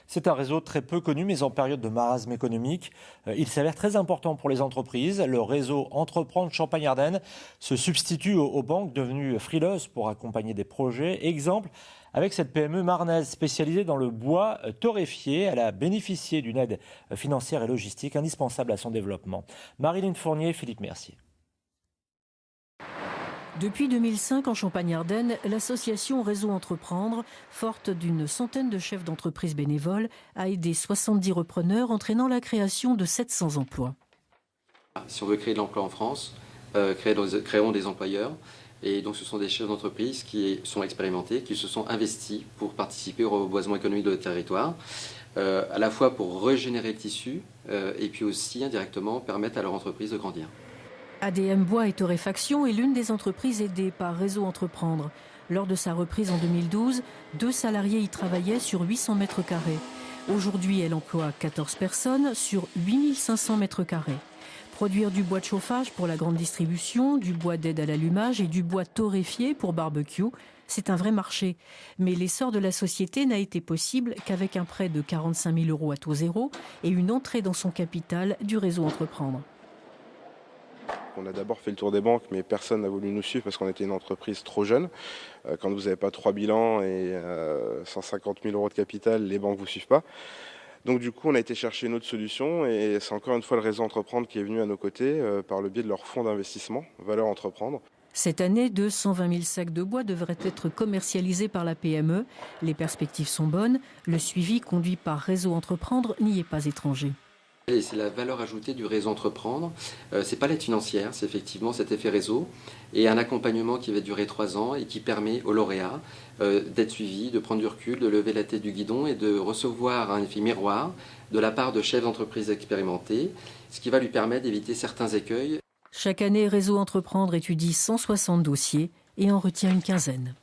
C'est un réseau très peu connu, mais en période de marasme économique, il s'avère très important pour les entreprises. Le réseau Entreprendre Champagne-Ardenne se substitue aux banques devenues frileuses pour accompagner des projets. Exemple, avec cette PME marnaise spécialisée dans le bois torréfié, elle a bénéficié d'une aide financière et logistique indispensable à son développement. Marilyn Fournier, Philippe Mercier. Depuis 2005, en Champagne-Ardenne, l'association Réseau Entreprendre, forte d'une centaine de chefs d'entreprise bénévoles, a aidé 70 repreneurs, entraînant la création de 700 emplois. Si on veut créer de l'emploi en France, créons des employeurs. Et donc ce sont des chefs d'entreprise qui sont expérimentés, qui se sont investis pour participer au reboisement économique de notre territoire, à la fois pour régénérer le tissu et puis aussi indirectement permettre à leur entreprise de grandir. ADM Bois et Torréfaction est l'une des entreprises aidées par Réseau Entreprendre. Lors de sa reprise en 2012, 2 salariés y travaillaient sur 800 mètres carrés. Aujourd'hui, elle emploie 14 personnes sur 8500 mètres carrés. Produire du bois de chauffage pour la grande distribution, du bois d'aide à l'allumage et du bois torréfié pour barbecue, c'est un vrai marché. Mais l'essor de la société n'a été possible qu'avec un prêt de 45 000 € à taux zéro et une entrée dans son capital du Réseau Entreprendre. On a d'abord fait le tour des banques, mais personne n'a voulu nous suivre parce qu'on était une entreprise trop jeune. Quand vous n'avez pas 3 bilans et 150 000 € de capital, les banques ne vous suivent pas. Donc du coup, on a été chercher une autre solution et c'est encore une fois le Réseau Entreprendre qui est venu à nos côtés par le biais de leur fonds d'investissement, Valeur Entreprendre. Cette année, 220 000 sacs de bois devraient être commercialisés par la PME. Les perspectives sont bonnes. Le suivi conduit par Réseau Entreprendre n'y est pas étranger. Et c'est la valeur ajoutée du Réseau Entreprendre. C'est pas l'aide financière, c'est effectivement cet effet réseau et un accompagnement qui va durer 3 ans et qui permet aux lauréats d'être suivis, de prendre du recul, de lever la tête du guidon et de recevoir un effet miroir de la part de chefs d'entreprise expérimentés, ce qui va lui permettre d'éviter certains écueils. Chaque année, Réseau Entreprendre étudie 160 dossiers et en retient une quinzaine.